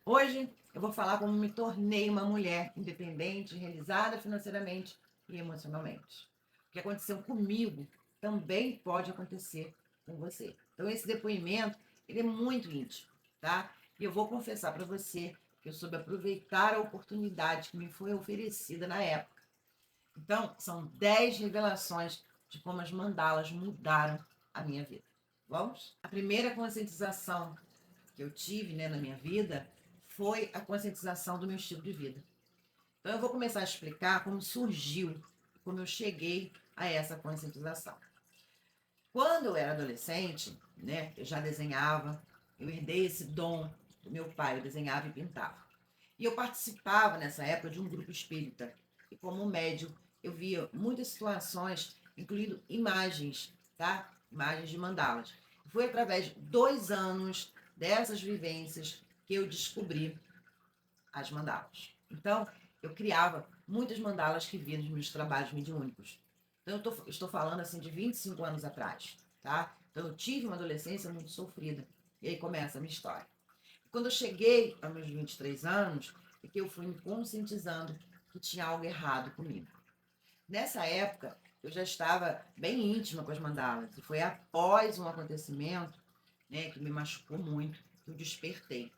Hoje eu vou falar como me tornei uma mulher independente, realizada financeiramente e emocionalmente. O que aconteceu comigo também pode acontecer com você. Então esse depoimento, ele é muito íntimo, tá? E eu vou confessar para você que eu soube aproveitar a oportunidade que me foi oferecida na época. Então, são 10 revelações de como as mandalas mudaram a minha vida. Vamos? A primeira conscientização que eu tive, né, na minha vida foi a conscientização do meu estilo de vida. Então eu vou começar a explicar como surgiu, como eu cheguei a essa conscientização. Quando eu era adolescente, né, eu já desenhava, eu herdei esse dom do meu pai, eu desenhava e pintava. E eu participava nessa época de um grupo espírita. E como médium, eu via muitas situações, incluindo imagens, tá? Imagens de mandalas. Foi através de 2 anos dessas vivências que eu descobri as mandalas. Então, eu criava muitas mandalas que via nos meus trabalhos mediúnicos. Então, estou falando assim de 25 anos atrás, tá? Então, eu tive uma adolescência muito sofrida. E aí começa a minha história. Quando eu cheguei aos meus 23 anos, é que eu fui me conscientizando que tinha algo errado comigo. Nessa época, eu já estava bem íntima com as mandalas. E foi após um acontecimento, né, que me machucou muito, que eu despertei.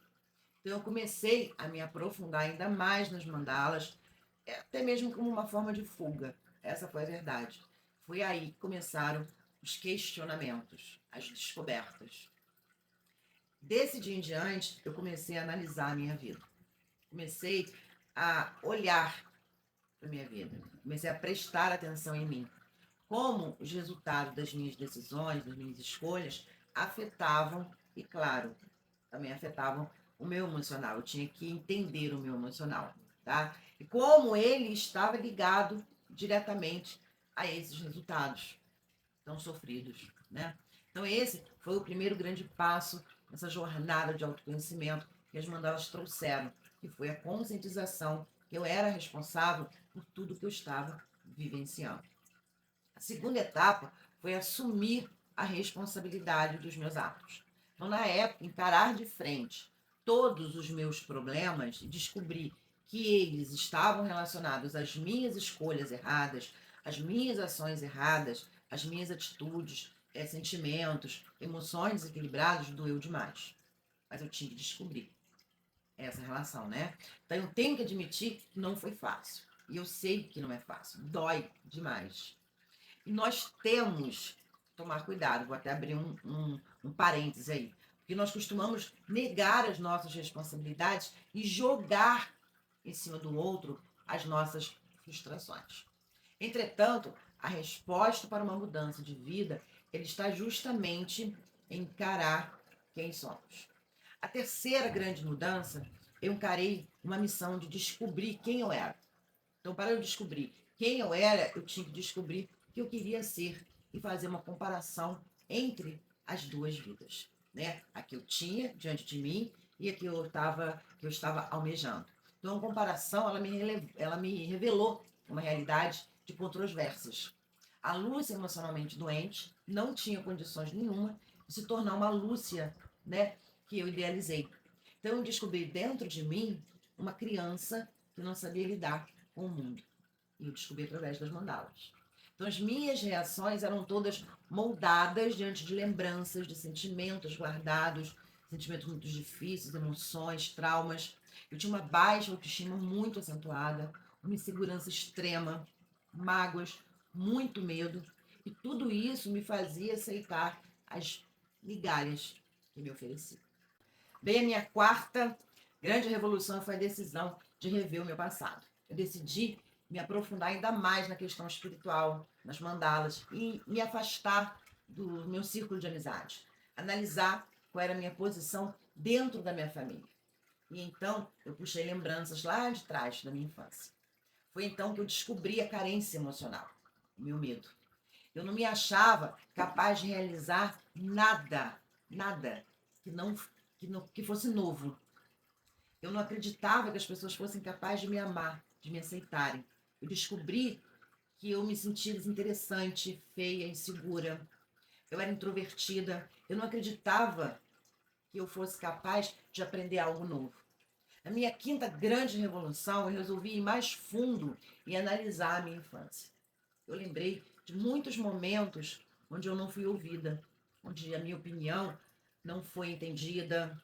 Então, eu comecei a me aprofundar ainda mais nas mandalas, até mesmo como uma forma de fuga. Essa foi a verdade. Foi aí que começaram os questionamentos, as descobertas. Desse dia em diante, eu comecei a analisar a minha vida. Comecei a olhar para a minha vida. Comecei a prestar atenção em mim. Como os resultados das minhas decisões, das minhas escolhas, afetavam, e claro, também afetavam o meu emocional. Eu tinha que entender o meu emocional, tá? E como ele estava ligado diretamente a esses resultados tão sofridos, né? Então esse foi o primeiro grande passo nessa jornada de autoconhecimento que as mandalas trouxeram, que foi a conscientização que eu era responsável por tudo que eu estava vivenciando. A segunda etapa foi assumir a responsabilidade dos meus atos. Então, na época, encarar de frente todos os meus problemas e descobrir que eles estavam relacionados às minhas escolhas erradas, às minhas ações erradas, às minhas atitudes, sentimentos, emoções desequilibradas, doeu demais. Mas eu tinha que descobrir essa relação, né? Então eu tenho que admitir que não foi fácil. E eu sei que não é fácil, dói demais. E nós temos que tomar cuidado, vou até abrir um parêntese aí, porque nós costumamos negar as nossas responsabilidades e jogar em cima do outro as nossas frustrações. Entretanto, a resposta para uma mudança de vida, ele está justamente em encarar quem somos. A terceira grande mudança, eu encarei uma missão de descobrir quem eu era. Então, para eu descobrir quem eu era, eu tinha que descobrir o que eu queria ser e fazer uma comparação entre as duas vidas, né? A que eu tinha diante de mim e a que eu estava almejando. Então, a comparação, ela me revelou uma realidade de controversas. A Lúcia, emocionalmente doente, não tinha condições nenhuma de se tornar uma Lúcia, né, que eu idealizei. Então, eu descobri dentro de mim uma criança que não sabia lidar com o mundo. E eu descobri através das mandalas. Então, as minhas reações eram todas moldadas diante de lembranças, de sentimentos guardados, sentimentos muito difíceis, emoções, traumas. Eu tinha uma baixa autoestima muito acentuada, uma insegurança extrema, mágoas, muito medo. E tudo isso me fazia aceitar as migalhas que me ofereciam. Bem, a minha quarta grande revolução foi a decisão de rever o meu passado. Eu decidi me aprofundar ainda mais na questão espiritual, nas mandalas, e me afastar do meu círculo de amizade. Analisar qual era a minha posição dentro da minha família. E então eu puxei lembranças lá de trás da minha infância. Foi então que eu descobri a carência emocional, o meu medo. Eu não me achava capaz de realizar nada, nada que fosse novo. Eu não acreditava que as pessoas fossem capazes de me amar, de me aceitarem. Eu descobri que eu me sentia desinteressante, feia, insegura. Eu era introvertida. Eu não acreditava que eu fosse capaz de aprender algo novo. Na minha quinta grande revolução, eu resolvi ir mais fundo e analisar a minha infância. Eu lembrei de muitos momentos onde eu não fui ouvida, onde a minha opinião não foi entendida,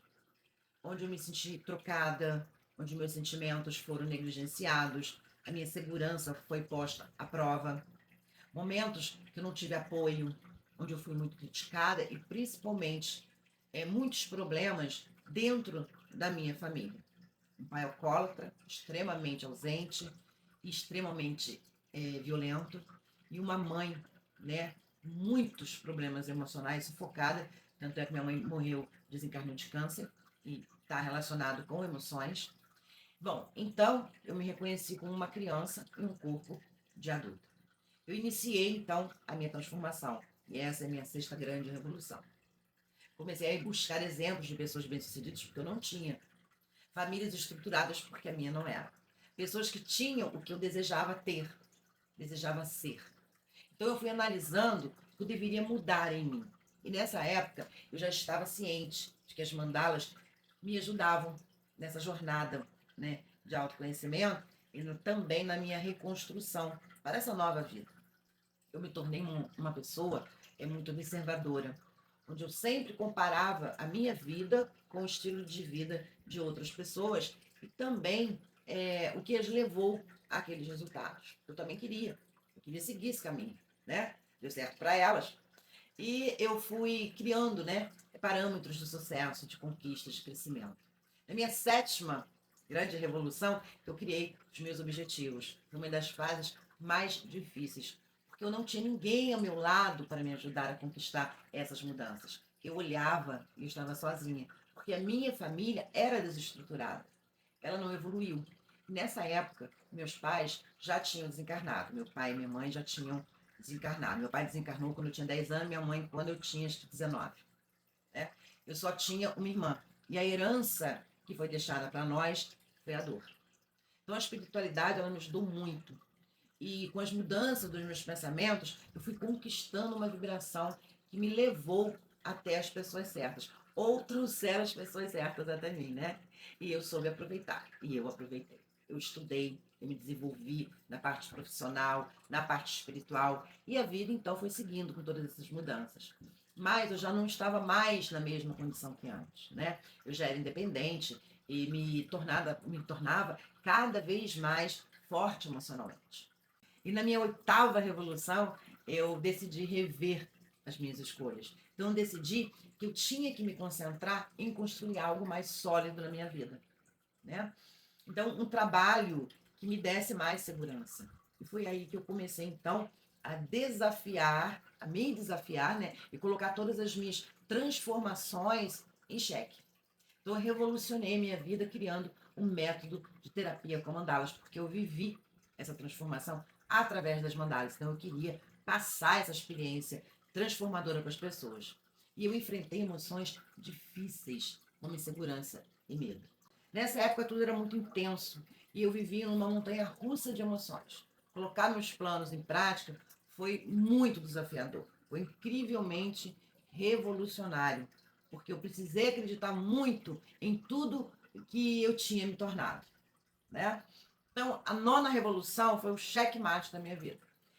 onde eu me senti trocada, onde meus sentimentos foram negligenciados, a minha segurança foi posta à prova. Momentos que eu não tive apoio, onde eu fui muito criticada e principalmente muitos problemas dentro da minha família. Um pai alcoólatra, extremamente ausente, extremamente violento, e uma mãe, né, muitos problemas emocionais, sufocada, tanto é que minha mãe morreu, desencarnou de câncer, e está relacionado com emoções. Bom, então eu me reconheci como uma criança em um corpo de adulto. Eu iniciei, então, a minha transformação. E essa é a minha sexta grande revolução. Comecei a buscar exemplos de pessoas bem-sucedidas, porque eu não tinha. Famílias estruturadas, porque a minha não era. Pessoas que tinham o que eu desejava ter, desejava ser. Então eu fui analisando o que eu deveria mudar em mim. E nessa época eu já estava ciente de que as mandalas me ajudavam nessa jornada, né, de autoconhecimento e também na minha reconstrução para essa nova vida. Eu me tornei uma pessoa muito observadora, onde eu sempre comparava a minha vida com o estilo de vida de outras pessoas e também o que as levou àqueles resultados. Eu queria seguir esse caminho, né? Deu certo para elas. E eu fui criando, né, parâmetros de sucesso, de conquistas, de crescimento. Na minha sétima grande revolução, eu criei os meus objetivos. Foi uma das fases mais difíceis, porque eu não tinha ninguém ao meu lado para me ajudar a conquistar essas mudanças. Eu olhava e eu estava sozinha, porque a minha família era desestruturada. Ela não evoluiu. Nessa época, meus pais já tinham desencarnado. Meu pai e minha mãe já tinham desencarnado. Meu pai desencarnou quando eu tinha 10 anos, minha mãe quando eu tinha 19. Né? Eu só tinha uma irmã. E a herança que foi deixada para nós foi a dor. Então a espiritualidade ela me ajudou muito. E com as mudanças dos meus pensamentos, eu fui conquistando uma vibração que me levou até as pessoas certas. Ou trouxeram as pessoas certas até mim, né? E eu soube aproveitar. E eu aproveitei. Eu estudei, eu me desenvolvi na parte profissional, na parte espiritual. E a vida, então, foi seguindo com todas essas mudanças. Mas eu já não estava mais na mesma condição que antes, né? Eu já era independente e me tornava cada vez mais forte emocionalmente. E na minha oitava revolução, eu decidi rever as minhas escolhas. Então, eu decidi que eu tinha que me concentrar em construir algo mais sólido na minha vida, né? Então, um trabalho que me desse mais segurança. E foi aí que eu comecei, então, a me desafiar, né? E colocar todas as minhas transformações em xeque. Então, eu revolucionei minha vida criando um método de terapia com mandalas, porque eu vivi essa transformação através das mandalas. Então, eu queria passar essa experiência transformadora para as pessoas. E eu enfrentei emoções difíceis, como insegurança e medo. Nessa época, tudo era muito intenso e eu vivia numa montanha russa de emoções. Colocar meus planos em prática foi muito desafiador, foi incrivelmente revolucionário, porque eu precisei acreditar muito em tudo que eu tinha me tornado, né? Então, a nona revolução foi o checkmate da minha vida.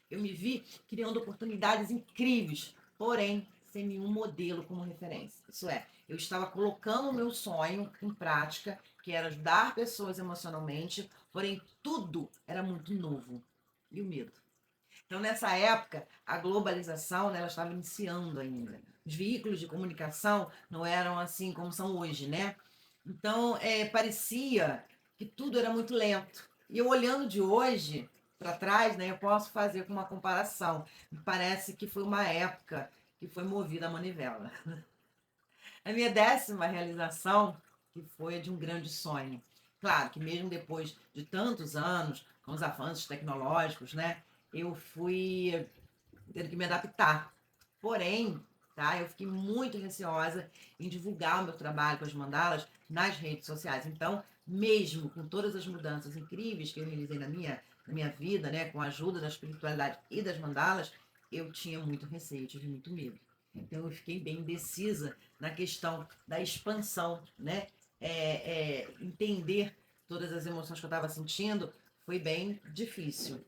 Eu me vi criando oportunidades incríveis, porém sem nenhum modelo como referência. Isso é, eu estava colocando o meu sonho em prática, que era ajudar pessoas emocionalmente, porém tudo era muito novo. E o medo? Então, nessa época, a globalização, né, ela estava iniciando ainda. Os veículos de comunicação não eram assim como são hoje, né? Então, parecia que tudo era muito lento. E eu olhando de hoje para trás, né, eu posso fazer com uma comparação. Me parece que foi uma época que foi movida a manivela. A minha décima realização, que foi a de um grande sonho. Claro que mesmo depois de tantos anos, com os avanços tecnológicos, né, eu fui tendo que me adaptar. Porém, tá, eu fiquei muito receosa em divulgar o meu trabalho com as mandalas nas redes sociais. Então, mesmo com todas as mudanças incríveis que eu realizei na minha vida, né, com a ajuda da espiritualidade e das mandalas, eu tinha muito receio, tive muito medo. Então, eu fiquei bem indecisa na questão da expansão, né, entender todas as emoções que eu estava sentindo, foi bem difícil,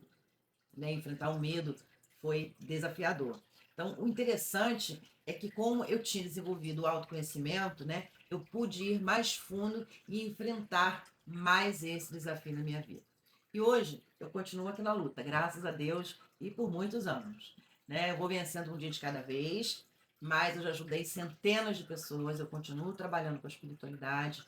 né? Enfrentar o medo foi desafiador. Então, o interessante é que, como eu tinha desenvolvido o autoconhecimento, né, eu pude ir mais fundo e enfrentar mais esse desafio na minha vida. E hoje eu continuo aqui na luta, graças a Deus, e por muitos anos. Né? Eu vou vencendo um dia de cada vez, mas eu já ajudei centenas de pessoas, eu continuo trabalhando com a espiritualidade,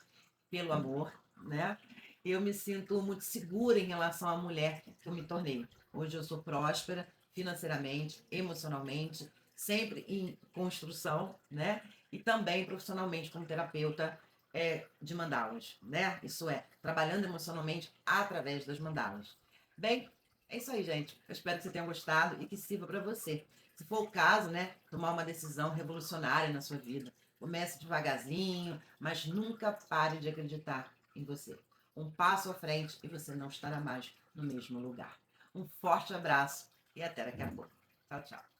pelo amor, né? Eu me sinto muito segura em relação à mulher que eu me tornei. Hoje eu sou próspera financeiramente, emocionalmente, sempre em construção, né? E também profissionalmente como terapeuta de mandalas, né? Isso é, trabalhando emocionalmente através das mandalas. Bem, é isso aí, gente. Eu espero que você tenha gostado e que sirva para você. Se for o caso, né, tomar uma decisão revolucionária na sua vida. Comece devagarzinho, mas nunca pare de acreditar em você. Um passo à frente e você não estará mais no mesmo lugar. Um forte abraço e até daqui a pouco. Tchau, tchau.